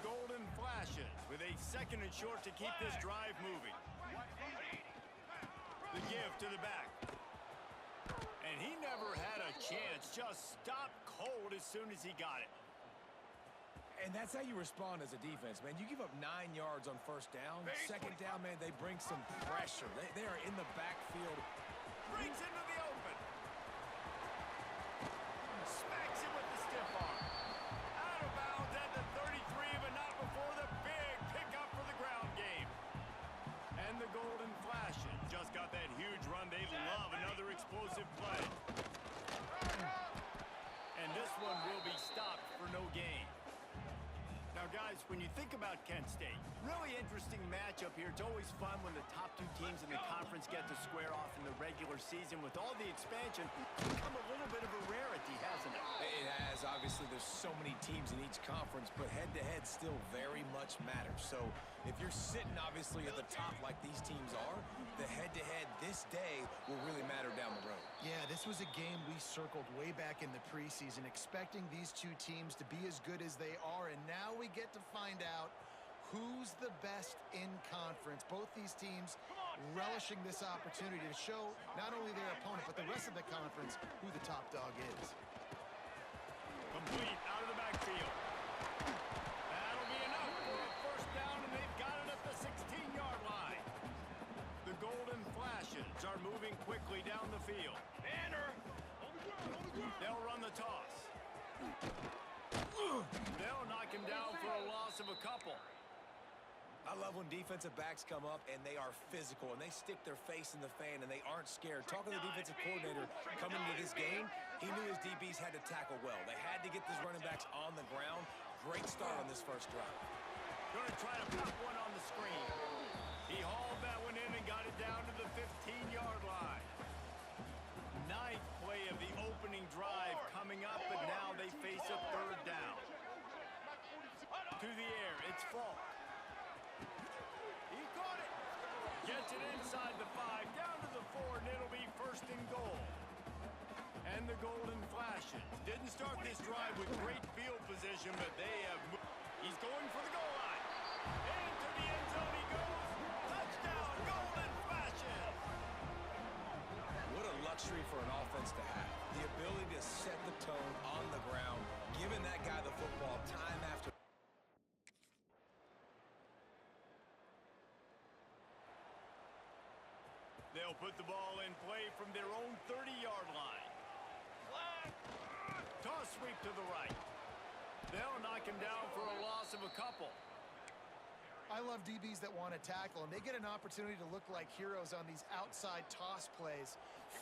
Golden Flashes with a 2nd and short to keep this drive moving. The give to the back. And he never had a chance. Just stopped cold as soon as he got it. And that's how you respond as a defense, man. You give up 9 yards on 1st down. 2nd down, man, they bring some pressure. They are in the backfield. Brings into the open. Smacks it with the stiff arm. Out of bounds at the 33, but not before the big pickup for the ground game. And the Golden Flashes just got that huge run. They love another explosive play. And this one will be stopped for no gain. Now, guys, when you think about Kent State, really interesting matchup here. It's always fun when the top 2 teams in the conference get to square off in the regular season. With all the expansion, it's become a little bit of a rarity, hasn't it? It has. Obviously, there's so many teams in each conference, but head-to-head still very much matters. So if you're sitting, obviously, at the top like these teams are, the head-to-head this day will really matter down the road. Yeah, this was a game we circled way back in the preseason, expecting these 2 teams to be as good as they are, and now we get to find out who's the best in conference. Both these teams relishing this opportunity to show not only their opponent, but the rest of the conference who the top dog is. Complete out of the backfield. That'll be enough for a 1st down, and they've got it at the 16-yard line. The Golden Flashes are moving quickly down the field. Banner. They'll run the toss. They'll knock him down for a loss of a couple. I love when defensive backs come up and they are physical and they stick their face in the fan and they aren't scared. Talking to the defensive coordinator coming into this game, he knew his DBs had to tackle well. They had to get these running backs on the ground. Great start on this 1st drive. Going to try to pop one on the screen. He hauled that one in and got it down to the 15-yard line. 9th play of the opening drive coming up, but now they face a 3rd down. To the air, it's Falk. He caught it. Gets it inside the 5, down to the 4, and it'll be 1st and goal. And the Golden Flashes didn't start this drive with great field position, but they have moved. He's going for the goal line. Into the end zone he goes. Touchdown, Golden Flashes. What a luxury for an offense to have. The ability to set the tone on the ground, giving that guy the football time after. They'll put the ball in play from their own 30-yard line. Toss sweep to the right. They'll knock him down for a loss of a couple. I love DBs that want to tackle, and they get an opportunity to look like heroes on these outside toss plays.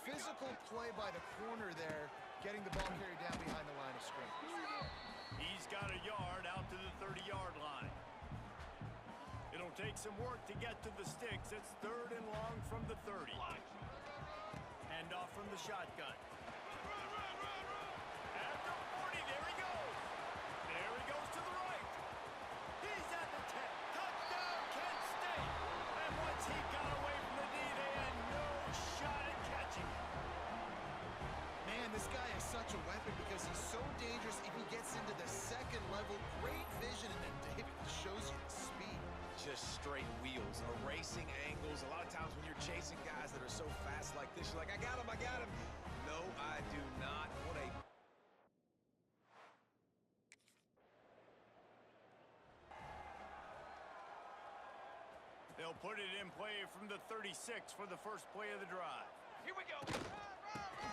Physical play by the corner there, getting the ball carried down behind the line of scrimmage. He's got a yard out to the 30-yard line. It'll take some work to get to the sticks. It's 3rd and long from the 30. Hand off from the shotgun. At the 40, there he goes. There he goes to the right. He's at the 10. Touchdown, Kent State. And once he got away from the D, they had no shot at catching him. Man, this guy is such a weapon because he's so dangerous if he gets into the 2nd level. Great vision, and then David shows you the speed. Just straight wheels, erasing angles. A lot of times when you're chasing guys that are so fast like this, you're like, I got him, I got him. No, I do not. What a... They'll put it in play from the 36 for the 1st play of the drive. Here we go.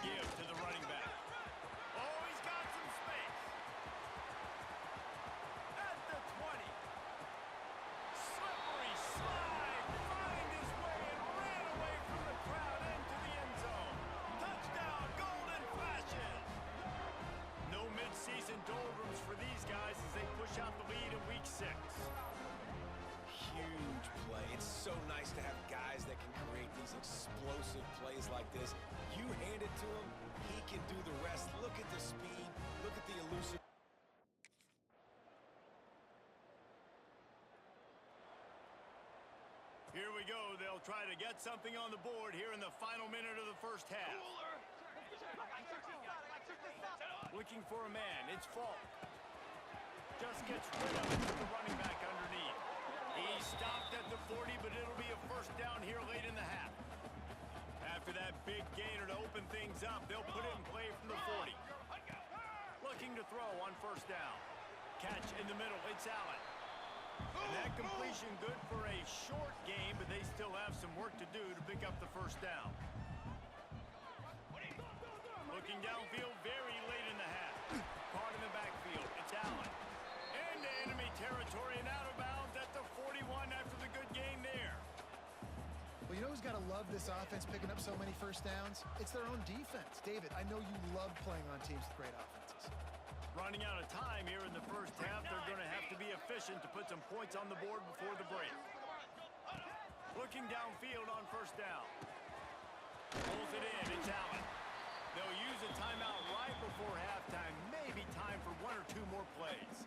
Give to the running back. Oh, he's got some space. At the 20. Slippery slide. Find his way and ran away from the crowd into the end zone. Touchdown, Golden Flashes. No midseason doldrums for these guys as they push out the lead in week 6. Huge play. It's so nice to have guys that can create these explosive plays like this. You hand it to him, he can do the rest. Look at the speed. Look at the elusive. Here we go. They'll try to get something on the board here in the final minute of the 1st half. Looking for a man. It's Falk. Just gets rid of it to the running back. that big gainer to open things up. They'll put it in play from the 40. Looking to throw on first down. Catch in the middle. It's Allen. And that completion good for a short game, but they still have some work to do to pick up the first down. Looking downfield very late in the half. Caught in the backfield. It's Allen. Into enemy territory and out of bounds at the 41 after the good gain there. Well, you know who's got to love this offense picking up so many first downs? It's their own defense. David, I know you love playing on teams with great offenses. Running out of time here in the first half. They're going to have to be efficient to put some points on the board before the break. Looking downfield on first down. Pulls it in. It's Allen. They'll use a timeout right before halftime. Maybe time for one or two more plays.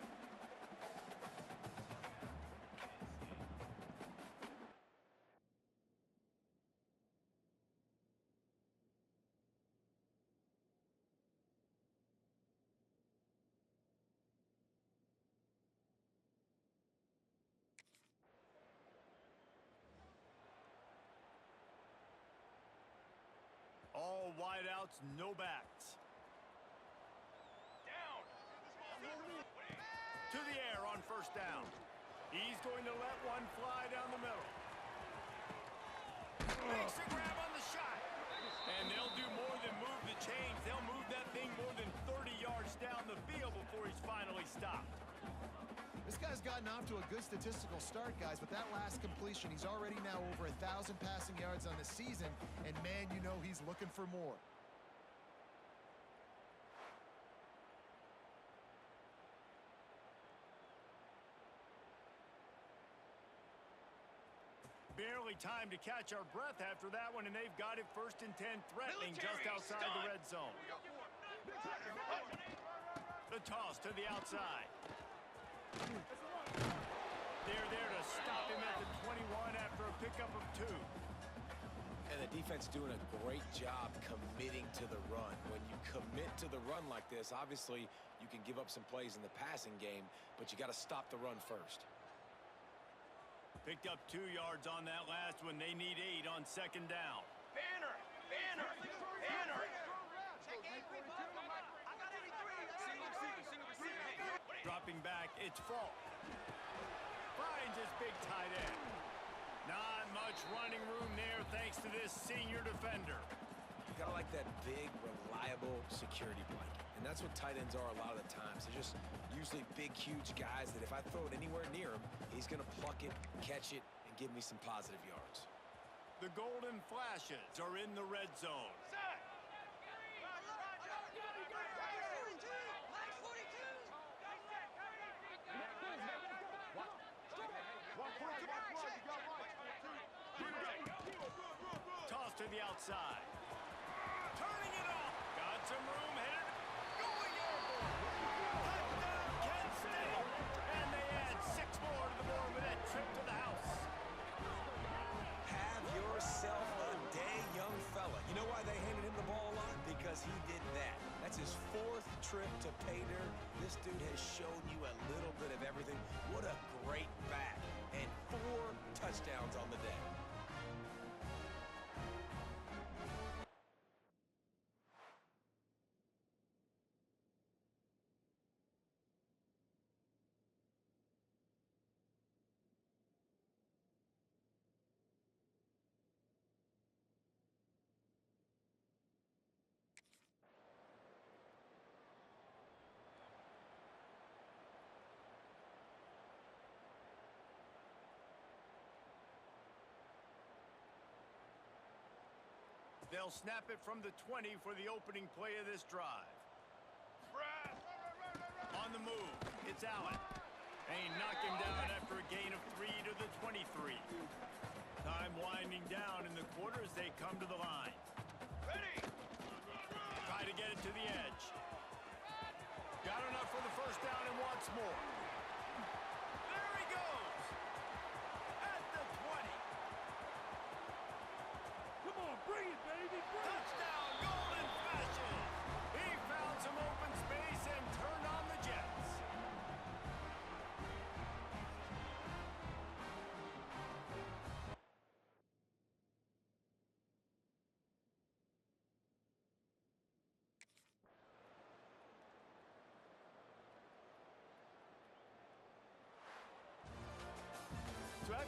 All wideouts, no backs. Down. To the air on first down. He's going to let one fly down the middle. Makes a grab on the shot. And they'll do more than move the chains. They'll move that thing more than 30 yards down the field before he's finally stopped. This guy's gotten off to a good statistical start, guys. With that last completion, he's already now over 1,000 passing yards on the season, and man, you know he's looking for more. Barely time to catch our breath after that one, and they've got it first and 10, threatening just outside the red zone. The toss to the outside. They're there to stop him at the 21 after a pickup of 2. And the defense doing a great job committing to the run. When you commit to the run like this, obviously you can give up some plays in the passing game, but you got to stop the run first. Picked up 2 yards on that last one. They need 8 on second down. Banner! Banner! Banner! Dropping back, it's Falk. Finds his big tight end. Not much running room there thanks to this senior defender. You gotta like that big, reliable security blanket. And that's what tight ends are a lot of the times. They're just usually big, huge guys that if I throw it anywhere near him, he's gonna pluck it, catch it, and give me some positive yards. The Golden Flashes are in the red zone. Toss to the outside. Turning it off. Got some room headed. Going airborne. Touchdown, Kent State. And they add 6 more to the board with that trip to the house. Have yourself a day, young fella. You know why they handed him the ball a lot? Because he did that. That's his 4th trip to pay dirt. This dude has shown you a little bit of everything. What a great back. And 4 touchdowns on the day. They'll snap it from the 20 for the opening play of this drive. On the move, it's Allen. And he knocked him down after a gain of 3 to the 23. Time winding down in the quarter as they come to the line. Ready! Try to get it to the edge. Got enough for the first down and wants more. There he goes! At the 20. Come on, bring it, baby! Touchdown, Golden Flashes! He found some open space and turned on the Jets.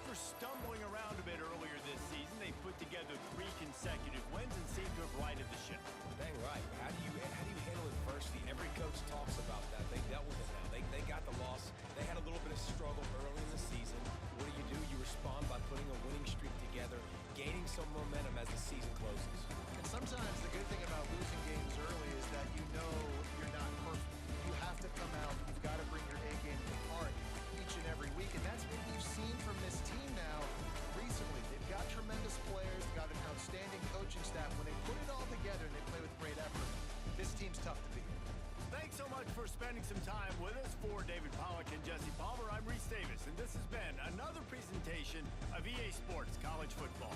After stumbling around a bit earlier this season, they put together 3 consecutive wins and seem to have righted the ship. Dang right. How do you handle adversity? Every coach talks about that. They dealt with it now. They got the loss. They had a little bit of struggle early in the season. What do? You respond by putting a winning streak together, gaining some momentum as the season closes. And sometimes the good thing about losing games early is that you know you're not perfect. You have to come out. You've got to bring your A game to part each and every week. And that's what we've seen from this team now recently. They've got tremendous players. They've got an outstanding coaching staff. When they put it all together and they play with great effort, this team's tough to beat. Thanks so much for spending some time with us. For David Pollack and Jesse Palmer, I'm Reese Davis, and this has been another presentation of EA Sports College Football.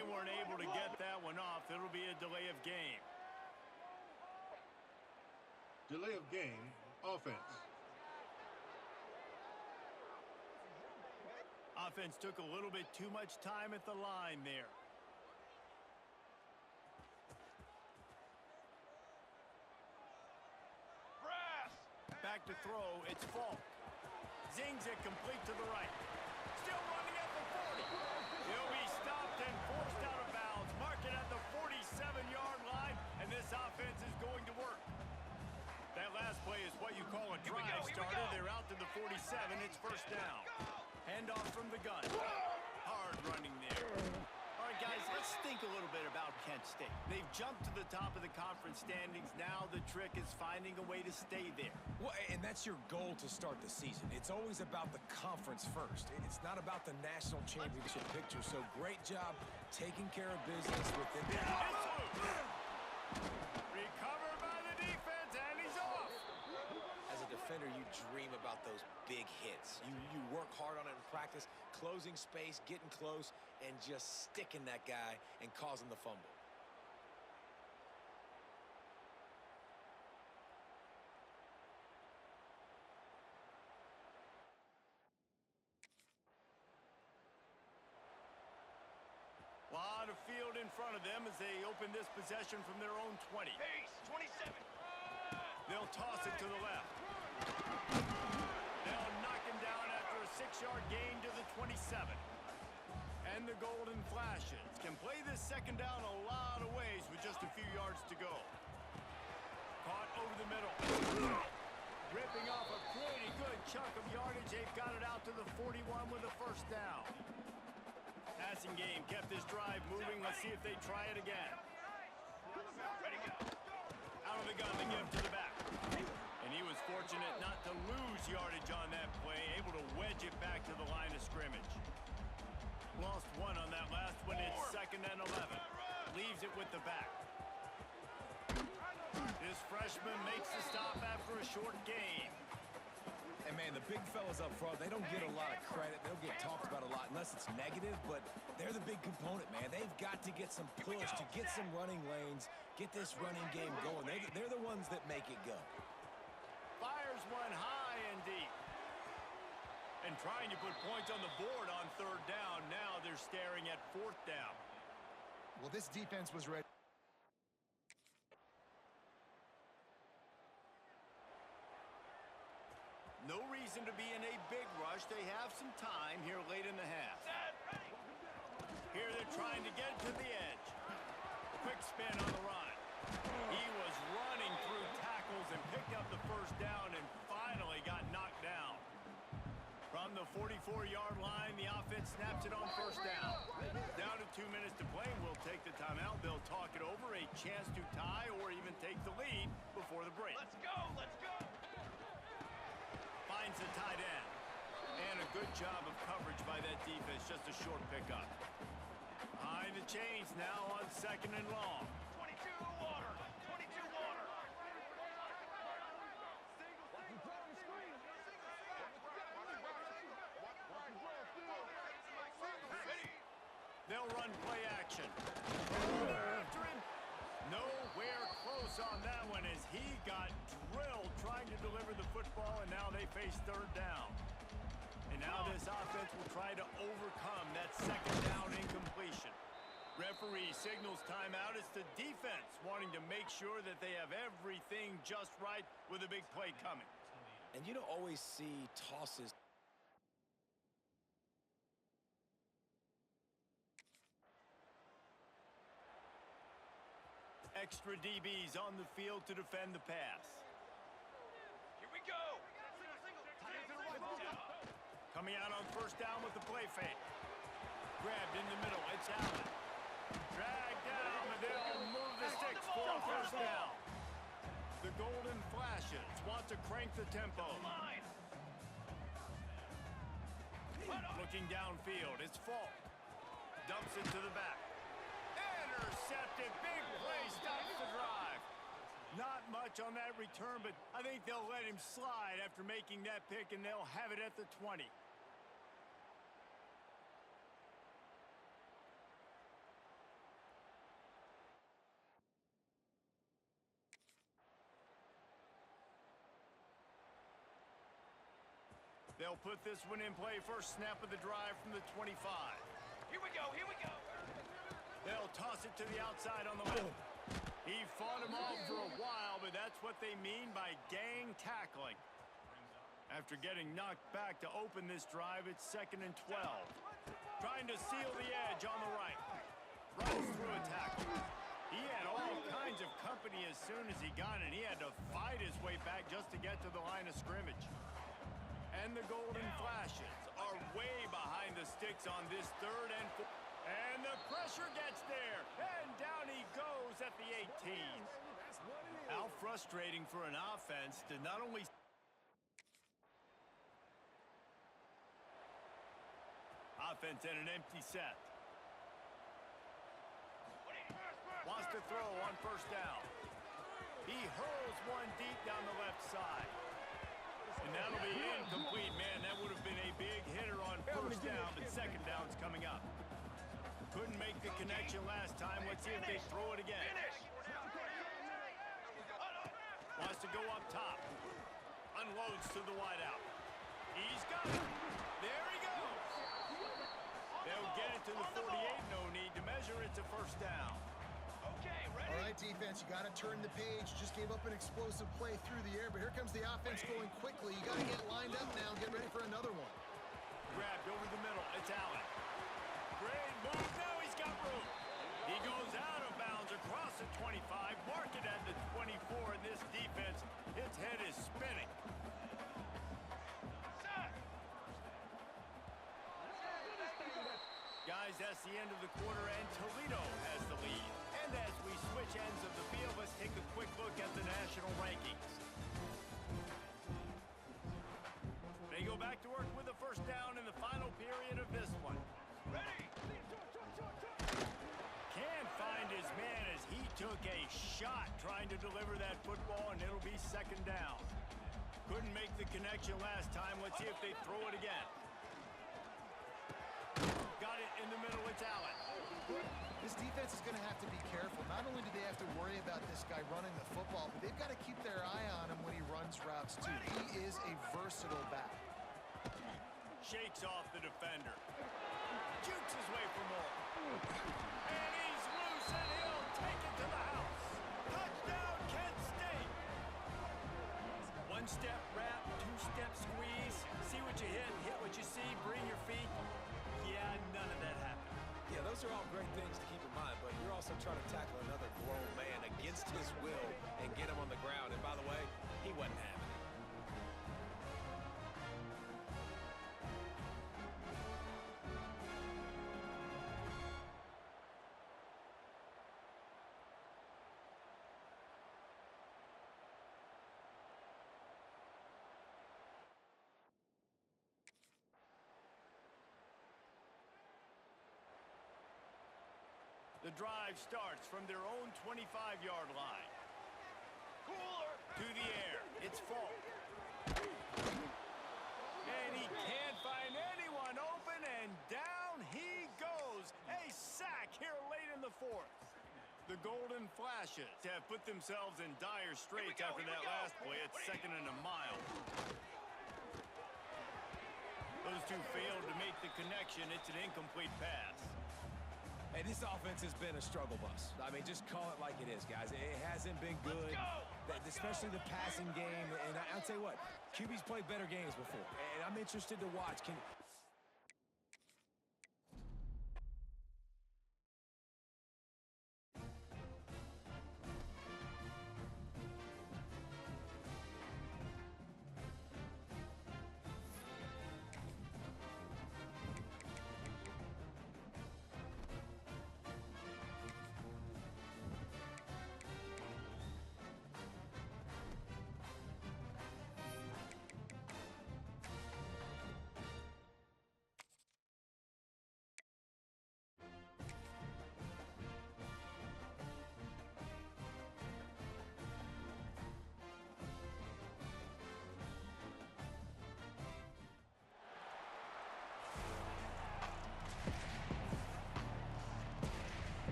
they weren't able to get that one off. It'll be a delay of game. Delay of game, offense. Offense took a little bit too much time at the line there. Brass. Back to throw, it's Falk. Zings it complete to the right. Still running at the 40. He'll be stopped and forced out of bounds. Mark it at the 47-yard line, and this offense is going to work. That last play is what you call a drive starter. They're out to the 47. It's first down. Handoff from the gun. Hard running there. All right, guys, let's think a little bit about Kent State. They've jumped to the top of the conference standings. Now the trick is finding a way to stay there. Well, and that's your goal to start the season. It's always about the conference first. It's not about the national championship picture. So great job taking care of business within the... Recovered by the defense, and he's off. As a defender, you dream about those big hits. You work hard on it in practice, closing space, getting close, and just sticking that guy and causing the fumble. Lot of field in front of them as they open this possession from their own 20. Pace. 27. They'll toss it to the left. They'll knock him down after a 6-yard gain to the 27. And the Golden Flashes can play this second down a lot of ways with just a few yards to go. Caught over the middle. Ripping off a pretty good chunk of yardage. They've got it out to the 41 with a first down. Passing game kept this drive moving. Let's see if they try it again. Ready, go. Out of the gun, they give him to the back. And he was fortunate not to lose yardage on that play, able to wedge it back to the line of scrimmage. Lost one on that last one. It's 2nd and 11. Leaves it with the back. This freshman makes the stop after a short gain. And, man, the big fellas up front, they don't get a lot of credit. They don't get talked about a lot unless it's negative, but they're the big component, man. They've got to get some push to get some running lanes, get this running game going. They're the ones that make it go. Fires one high and deep. And trying to put points on the board on 3rd down. Now they're staring at 4th down. Well, this defense was ready. No reason to be in a big rush. They have some time here late in the half. Here they're trying to get to the edge. Quick spin on the run. He was running through tackles and picked up the first down and finally got knocked down. From the 44-yard line, the offense snaps it on first down. Down to 2 minutes to play. We'll take the timeout. They'll talk it over. A chance to tie or even take the lead before the break. Let's go. Let's go. Finds the tight end. And a good job of coverage by that defense. Just a short pickup. Behind the chains now on 2nd and long. 22 water. 22 water. Ready. They'll run play action. After him. Nowhere close on that one as he got drilled trying to deliver the football, and now they face 3rd down. And now this offense will try to overcome that 2nd down incompletion. Referee signals timeout. It's the defense wanting to make sure that they have everything just right with a big play coming. And you don't always see tosses. Extra DBs on the field to defend the pass. Here we go. Coming out on first down with the play fake. Grabbed in the middle. It's Allen. Dragged down, and they'll move the sticks for a first down. The Golden Flashes want to crank the tempo. Looking downfield, it's Falk. Dumps it to the back. Intercepted. Big play stops the drive. Not much on that return, but I think they'll let him slide after making that pick, and they'll have it at the 20. They'll put this one in play first snap of the drive from the 25. Here we go, here we go. They'll toss it to the outside on the left. He fought him off for a while, but that's what they mean by gang tackling. After getting knocked back to open this drive, it's 2nd and 12. Trying to seal the edge on the right. Runs through a tackle. He had all kinds of company as soon as he got it. He had to fight his way back just to get to the line of scrimmage. And the Golden Flashes are way behind the sticks on this 3rd and 4. And the pressure gets there. And down he goes at the 18. How frustrating for an offense to not only... Offense in an empty set. Wants to throw on first down. He hurls one deep down the left side. And that'll be incomplete, man. That would have been a big hitter on first down, but second down's coming up. Couldn't make the connection last time. Let's see if they throw it again. Wants to go up top. Unloads to the wideout. He's got it. There he goes. They'll get it to the 48. No need to measure. It's a first down. Okay, ready? All right, defense, you got to turn the page. Just gave up an explosive play through the air, but here comes the offense going quickly. You got to get lined up now. Get ready for another one. Grabbed over the middle. It's Allen. Great move. Now he's got room. He goes out of bounds across the 25. Mark it at the 24. And this defense, its head is spinning. Guys, that's the end of the quarter, and Toledo has the lead. And as we switch ends of the field, let's take a quick look at the national rankings. They go back to work with a first down in the final period of this one. Ready? Can't find his man as he took a shot trying to deliver that football, and it'll be second down. Couldn't make the connection last time. Let's see if they throw it again. Got it in the middle. It's Allen. This defense is going to have to be careful. Not only do they have to worry about this guy running the football, but they've got to keep their eye on him when he runs routes, too. He is a versatile back. Shakes off the defender. Jukes his way for more. And he's loose, and he'll take it to the house. Touchdown, Kent State. One-step wrap, two-step squeeze. See what you hit what you see, bring your feet. Yeah, none of that happened. Yeah, those are all great things to keep in mind, but you're also trying to tackle another grown man against his will and get him on the ground. And by the way, he wasn't having it. The drive starts from their own 25-yard line. Cooler. To the air. It's Falk. And he can't find anyone open, and down he goes. A sack here late in the 4th. The Golden Flashes have put themselves in dire straits after that last play. It's 2nd and a mile. Those two failed to make the connection. It's an incomplete pass. Hey, this offense has been a struggle bus. I mean, just call it like it is, guys. It hasn't been good, especially the passing game. And I'll tell you what, QB's played better games before, and I'm interested to watch.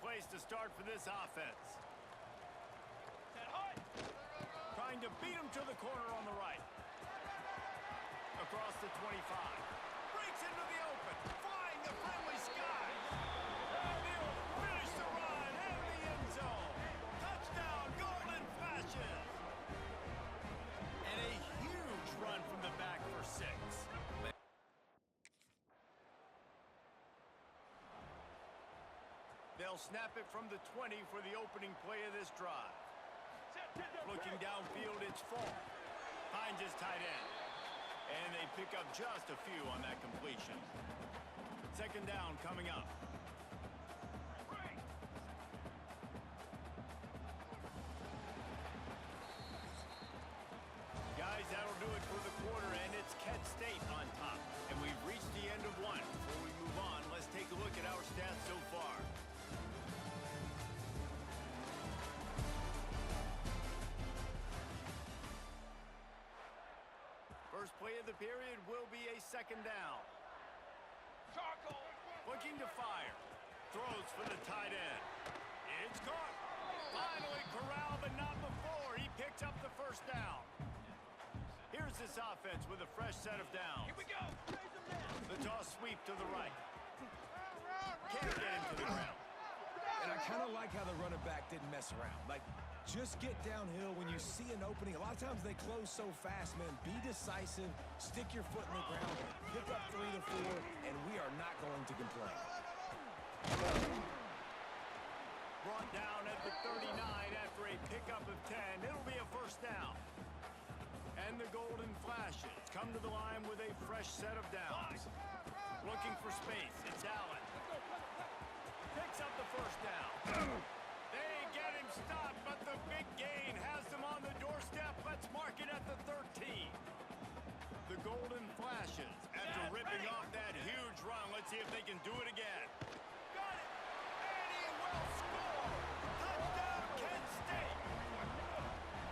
place to start for this offense. That hut. Trying to beat him to the corner on the right. Across the 25. Breaks into the open. Flying the friendly skies. And he'll finish the run in the end zone. Touchdown, Golden Flashes. And a huge run from the back for 6. They'll snap it from the 20 for the opening play of this drive. Looking downfield, it's Fall. Finds his tight end. And they pick up just a few on that completion. Second down coming up. Guys, that'll do it for the quarter, and it's Kent State on top. And we've reached the end of one. Before we move on, let's take a look at our stats so far. First play of the period will be a second down. Charcoal. Looking to fire. Throws for the tight end. It's caught. Finally corralled, but not before. He picked up the first down. Here's this offense with a fresh set of downs. Here we go. The toss sweep to the right. Can't get him to the ground. And I kind of like how the running back didn't mess around. Like, just get downhill when you see an opening. A lot of times they close so fast, man. Be decisive, stick your foot in the ground, pick up 3 to 4, and we are not going to complain. Brought down at the 39 after a pickup of 10. It'll be a first down. And the Golden Flashes come to the line with a fresh set of downs. Looking for space. It's Allen. Picks up the first down. They get him stopped, but the big gain has them on the doorstep. Let's mark it at the 13. The Golden Flashes, after ripping off that huge run, let's see if they can do it again. Got it! And he will score! Touchdown, Kent State!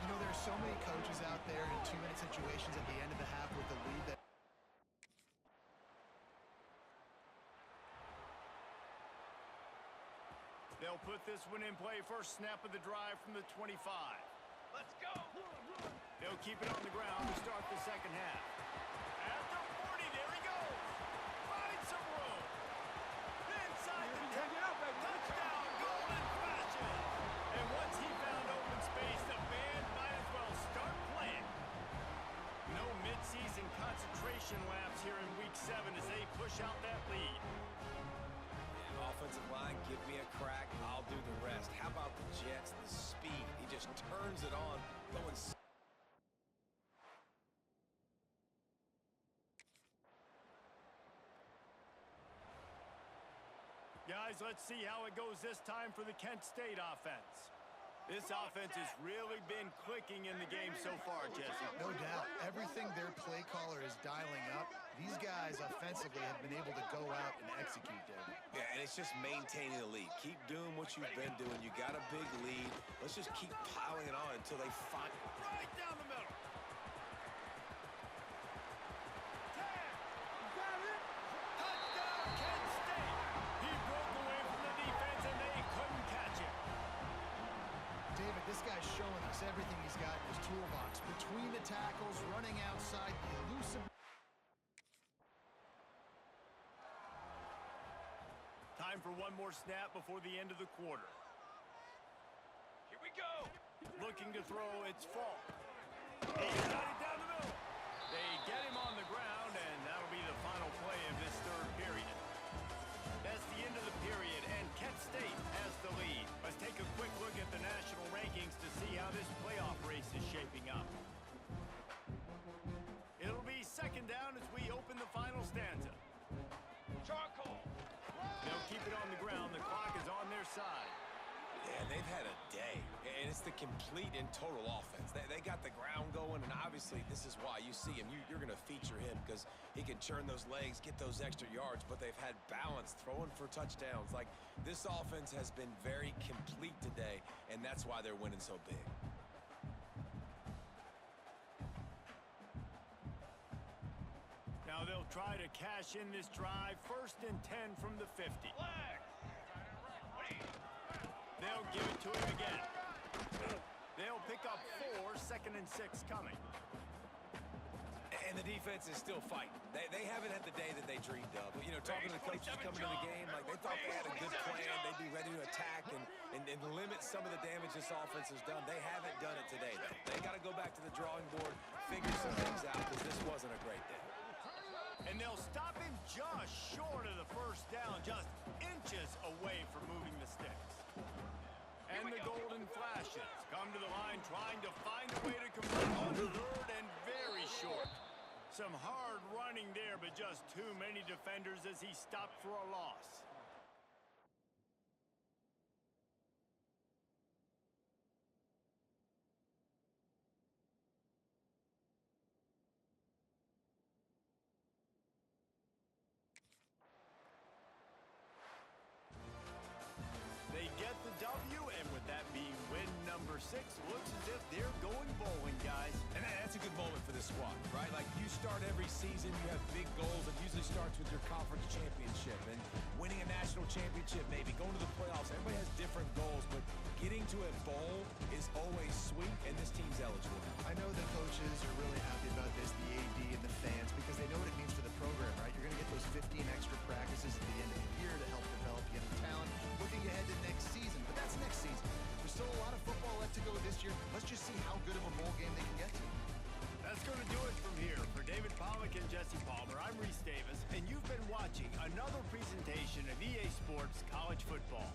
You know, there's so many coaches out there in 2-minute situations at the end of the half with the lead that They'll put this one in play. First snap of the drive from the 25. Let's go. They'll keep it on the ground to start the second half. At the 40, there he goes. Finds some room. Inside the 10. Touchdown, Golden Flashes. And once he found open space, the band might as well start playing. No midseason concentration laps here in Week 7 as they push out that lead. Offensive line, give me a crack, I'll do the rest. How about the Jets, the speed? He just turns it on, going. Guys, let's see how it goes this time for the Kent State offense. This offense has really been clicking in the game so far, Jesse. no doubt, everything their play caller is dialing up, these guys offensively have been able to go out and execute, David. Yeah, and it's just maintaining the lead. Keep doing what you've been doing. You got a big lead. Let's just keep piling it on until they find. Right down the middle. 10. Touchdown, Kent State. He broke away from the defense, and they couldn't catch him. David, this guy's showing us everything he's got in his toolbox. Between the tackles, running outside, the elusive. Time for one more snap before the end of the quarter. Here we go. Looking to throw, it's Fall. He's got it down the middle. They get him on the ground, and that'll be the final play of this third period. That's the end of the period, and Kent State has the lead. Let's take a quick look at the national rankings to see how this playoff race is shaping up. It'll be second down as we open the final stanza. Charcoal. They'll keep it on the ground. The clock is on their side. Yeah, they've had a day, and it's the complete and total offense. They got the ground going, and obviously this is why you see him. You're going to feature him because he can churn those legs, get those extra yards, but they've had balance, throwing for touchdowns. Like, this offense has been very complete today, and that's why they're winning so big. Now they'll try to cash in this drive. First and 10 from the 50. Flag. Ready. They'll give it to him again. They'll pick up 4, 2nd and 6 coming. And the defense is still fighting. They haven't had the day that they dreamed of. You know, talking to the coaches coming to the game, like they thought they had a good plan. They'd be ready to attack and limit some of the damage this offense has done. They haven't done it today, though. They got to go back to the drawing board, figure some things out, because this wasn't a great day. And they'll stop him just short of the first down, just inches away from moving the sticks. And the golden flashes come to the line trying to find a way to convert on 3rd and very short. Some hard running there, but just too many defenders as he stopped for a loss. They get the W, and with that being win number 6, looks as if they're going bowling, guys. And that's a good moment for this squad, right? Like, you start every season, you have big goals. It usually starts with your conference championship and winning a national championship, maybe going to the playoffs. Everybody has different goals, but getting to a bowl is always sweet, and this team's eligible. I know the coaches are really happy about this, the AD and the fans, because they know what it means for the program, right? You're going to get those 15 extra practices at the end of the year to help develop young talent. Looking ahead to next season, but that's next season. There's still a lot of football left to go this year. Let's just see how good of a bowl game they can get to. That's going to do it from here. For David Pollack and Jesse Palmer, I'm Reese Davis, and you've been watching another presentation of EA Sports College Football.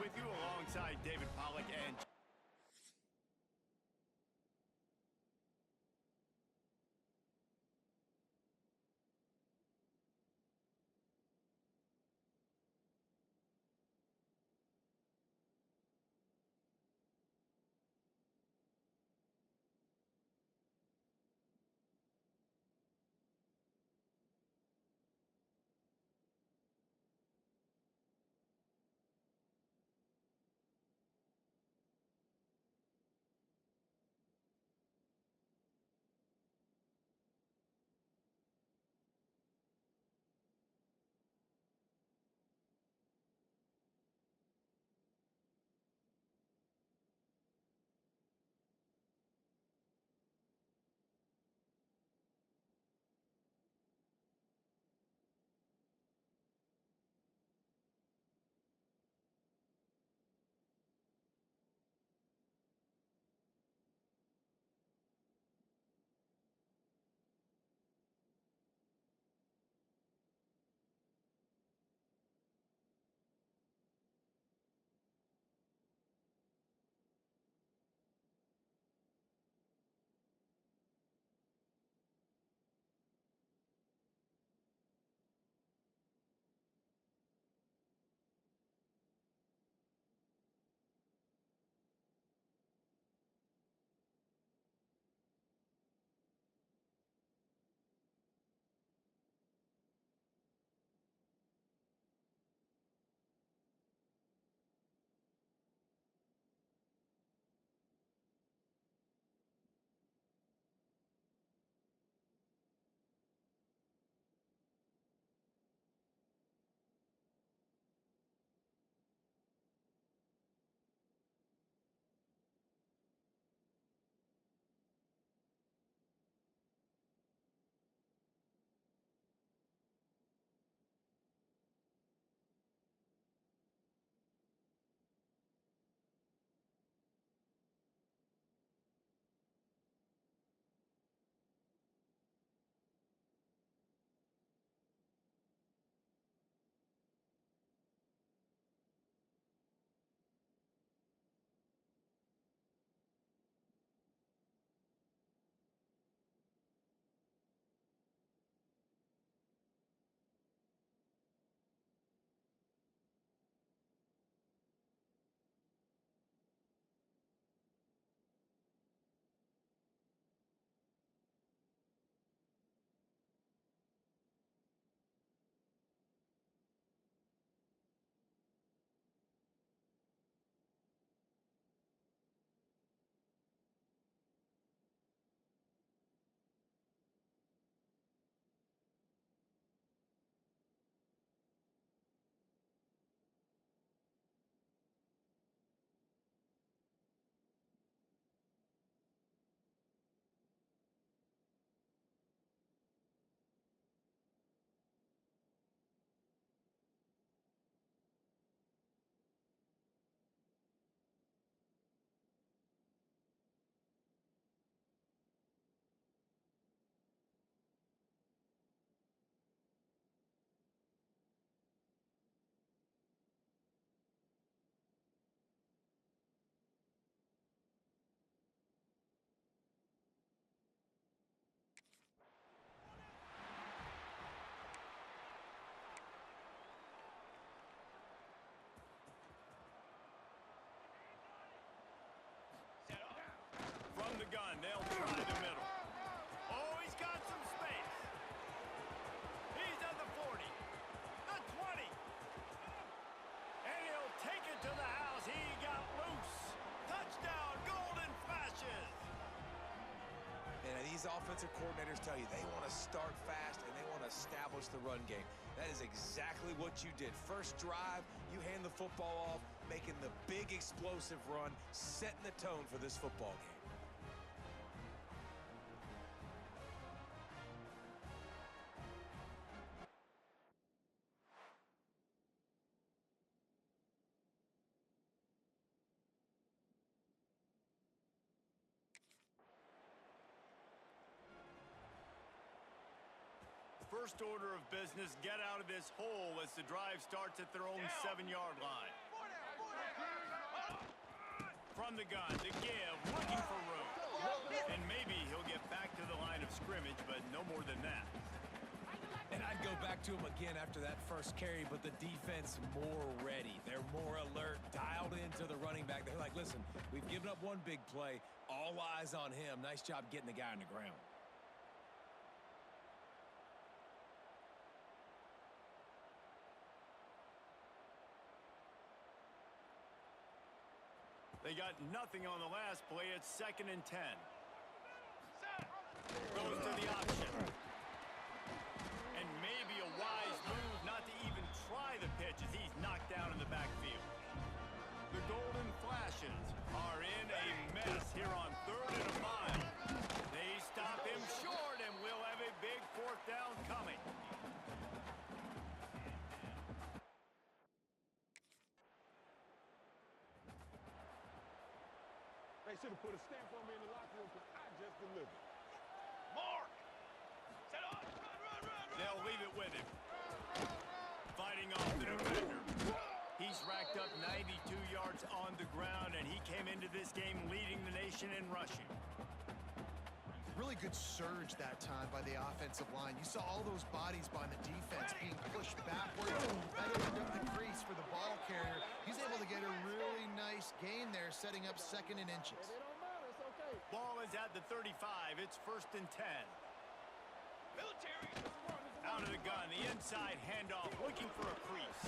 with you alongside David Pollack and... From the gun, they'll try the middle. Oh, he's got some space. He's at the 40, the 20. And he'll take it to the house. He got loose. Touchdown, Golden Flashes. And these offensive coordinators tell you they want to start fast and they want to establish the run game. That is exactly what you did. First drive, you hand the football off, making the big explosive run, setting the tone for this football game. First order of business, get out of this hole as the drive starts at their own 7-yard line. From the gun, to give, looking for room. And maybe he'll get back to the line of scrimmage, but no more than that. And I'd go back to him again after that first carry, but the defense more ready. They're more alert, dialed into the running back. They're like, listen, we've given up one big play. All eyes on him. Nice job getting the guy on the ground. They got nothing on the last play. It's 2nd and 10. Goes to the option. And maybe a wise move not to even try the pitch as he's knocked down in the backfield. The Golden Flashes are in a mess here on 3rd and a mile. They stop him short, and we'll have a big 4th down coming. They should have put a stamp on me in the locker room because I just delivered. Mark! Set on! Run! They'll leave it with him. Fighting off the defender. He's racked up 92 yards on the ground, and he came into this game leading the nation in rushing. Really good surge that time by the offensive line. You saw all those bodies by the defense being pushed backward. That opened up the crease for the ball carrier. He's able to get a really nice gain there, setting up 2nd and inches. Ball is at the 35. It's 1st and 10. Military! Out of the gun, the inside handoff, looking for a crease.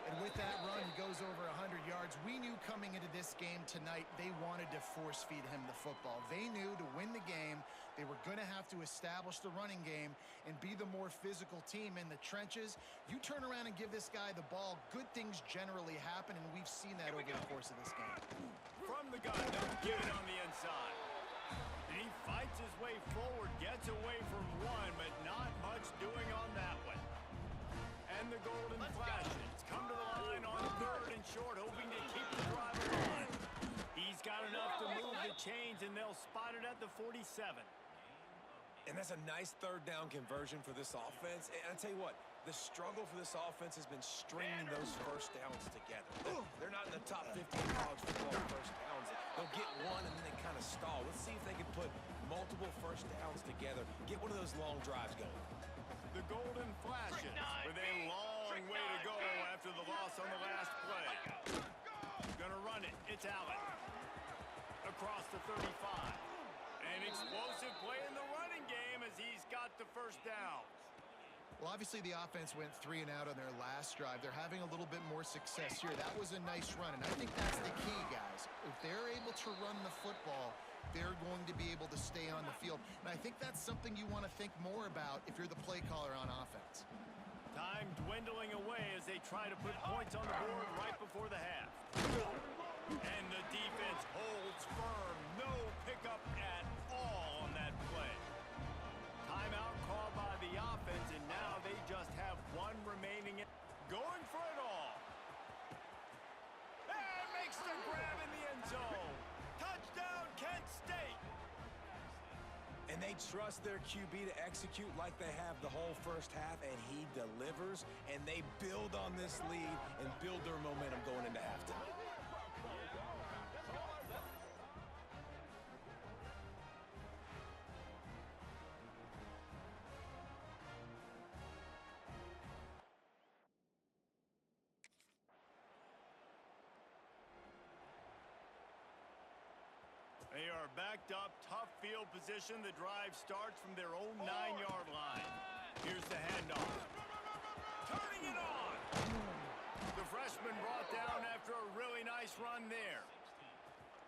And with that run, he goes over 100 yards. We knew coming into this game tonight, they wanted to force-feed him the football. They knew to win the game, they were going to have to establish the running game and be the more physical team in the trenches. You turn around and give this guy the ball, good things generally happen, and we've seen that over the course of this game. From the gun, they'll give it on the inside. And he fights his way forward, gets away from one, but not much doing on that one. And the Golden Flashes come to the line on 3rd and short, hoping to keep the drive alive. He's got enough to move the chains, and they'll spot it at the 47. And that's a nice 3rd down conversion for this offense. And I tell you what, the struggle for this offense has been stringing those first downs together. They're not in the top 50 in college football first downs. They'll get one, and then they kind of stall. Let's see if they can put multiple first downs together, get one of those long drives going. The Golden Flashes with a long way to go after the loss on the last play. Gonna run it. It's Allen. Across the 35. An explosive play in the running game as he's got the first down. Well, obviously the offense went 3 and out on their last drive. They're having a little bit more success here. That was a nice run, and I think that's the key, guys. If they're able to run the football, they're going to be able to stay on the field. And I think that's something you want to think more about if you're the play caller on offense. Time dwindling away as they try to put points on the board right before the half. And the defense holds firm. No pickup at all on that play. Timeout called by the offense, and now they just have one remaining. Going for it all. And makes the grab in the end zone. Touchdown, Kent State. And they trust their QB to execute like they have the whole first half, and he delivers, and they build on this lead and build their momentum going into halftime. They are backed up, tough field position. The drive starts from their own 9-yard line. Here's the handoff. Turning it on. The freshman brought down after a really nice run there.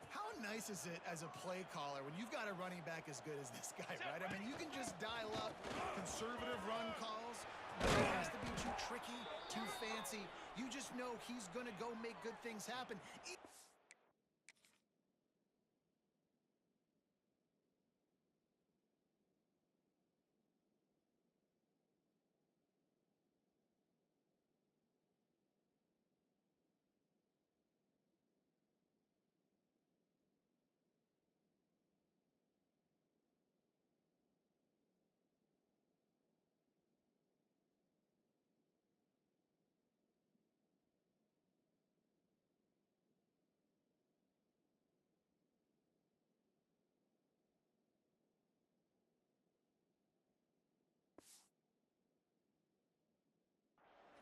How nice is it as a play caller when you've got a running back as good as this guy, right? I mean, you can just dial up conservative run calls. Nothing has to be too tricky, too fancy. You just know he's going to go make good things happen.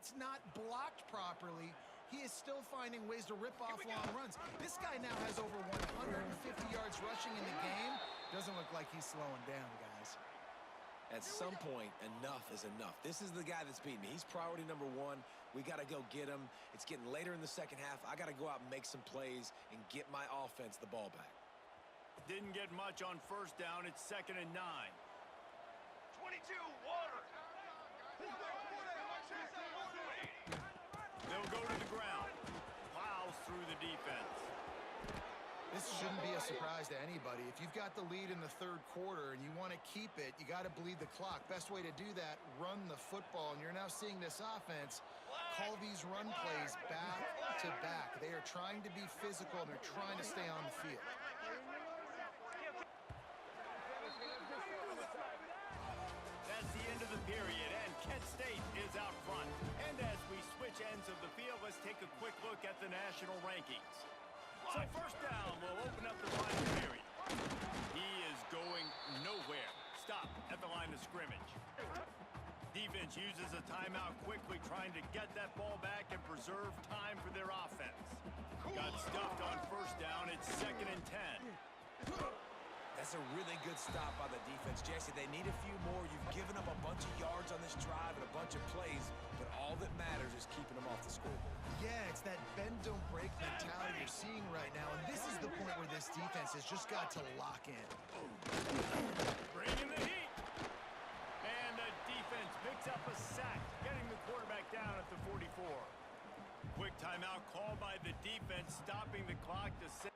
it's not blocked properly, he is still finding ways to rip off long runs. This guy now has over 150 yards rushing in the game. Doesn't look like he's slowing down, guys. At some point, enough is enough. This is the guy that's beating me. He's priority number one. We got to go get him. It's getting later in the second half. I got to go out and make some plays and get my offense the ball back. Didn't get much on first down. It's 2nd and 9. 22, water. They'll go to the ground. Plows through the defense. This shouldn't be a surprise to anybody. If you've got the lead in the third quarter and you want to keep it, you got to bleed the clock. Best way to do that, run the football. And you're now seeing this offense call these run plays back to back. They are trying to be physical, and they're trying to stay on the field. That's the end of the period, and Kent State is out front. And as we switch ends of the field, let's take a quick look at the national rankings. So first down will open up the final period. He is going nowhere. Stop at the line of scrimmage. Defense uses a timeout quickly, trying to get that ball back and preserve time for their offense. Got stuffed on first down. It's 2nd and 10. That's a really good stop by the defense, Jesse. They need a few more. You've given up a bunch of yards on this drive and a bunch of plays, but all that matters is keeping them off the scoreboard. Yeah, it's that bend, don't break mentality you're seeing right now, and this is the point where this defense has just got to lock in. Bringing the heat. And the defense picks up a sack, getting the quarterback down at the 44. Quick timeout called by the defense, stopping the clock to set.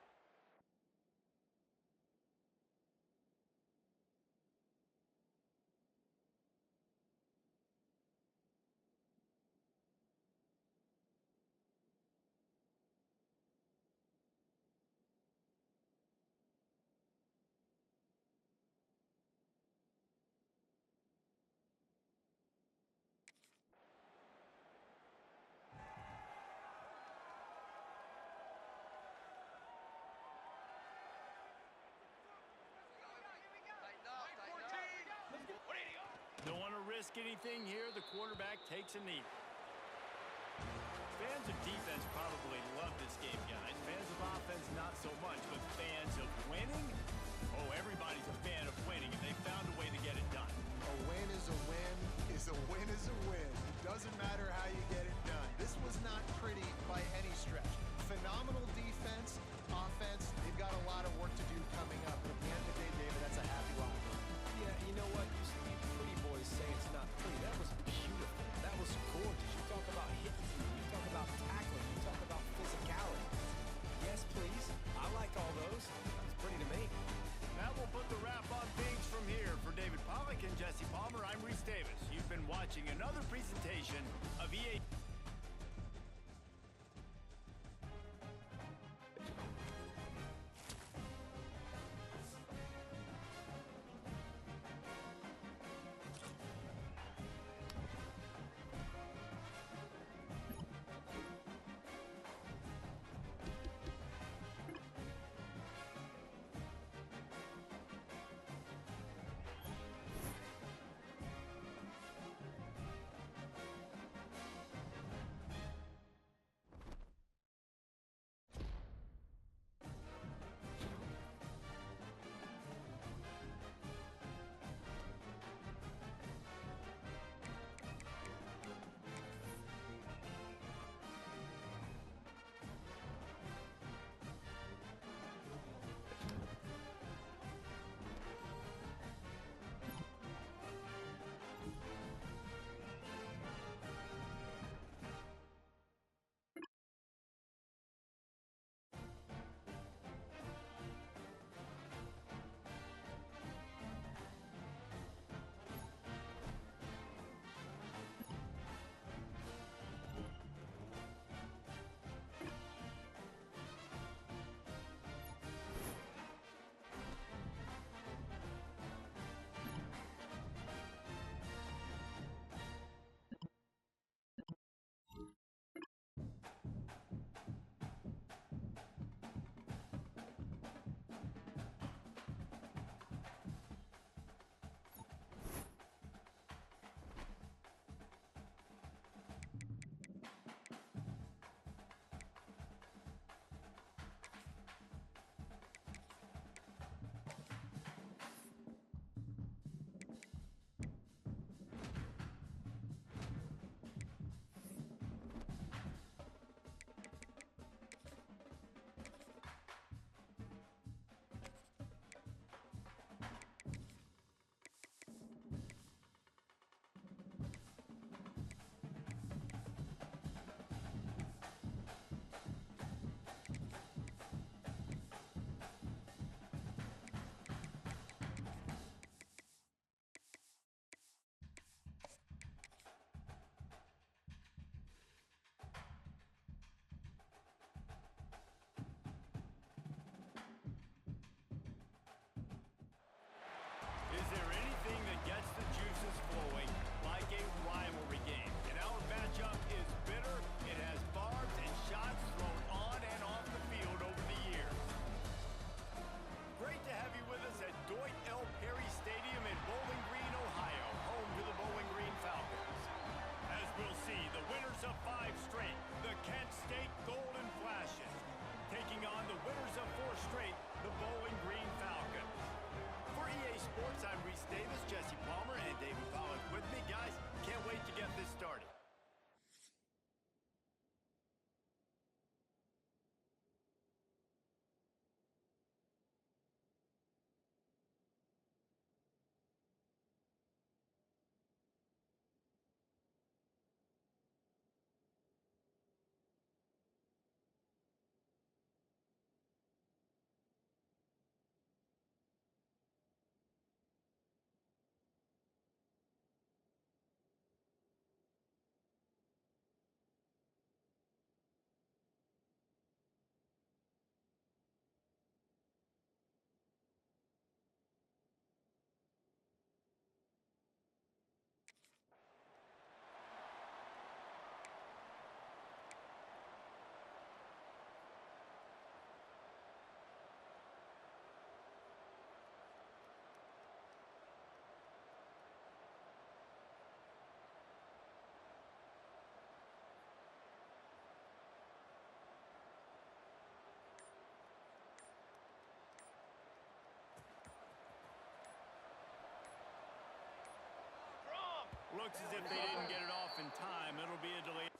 Don't want to risk anything here. The quarterback takes a knee. Fans of defense probably love this game, guys. Fans of offense, not so much. But fans of winning? Oh, everybody's a fan of winning, and they found a way to get it done. A win is a win is a win is a win. It doesn't matter how you get it done. This was not pretty by any stretch. Phenomenal defense, offense. They've got a lot of work to do coming up. But at the end of the day, David, that's a happy locker room. Yeah, you know what? You pretty boys say it's not pretty. That was beautiful. That was gorgeous. You talk about hitting you. You talk about tackling. You talk about physicality. Yes, please. I like all those. That's pretty to me. That will put the wrap on things from here. For David Pollack and Jesse Palmer, I'm Reese Davis. You've been watching another presentation of EA. looks as if they didn't get it off in time. It'll be a delay.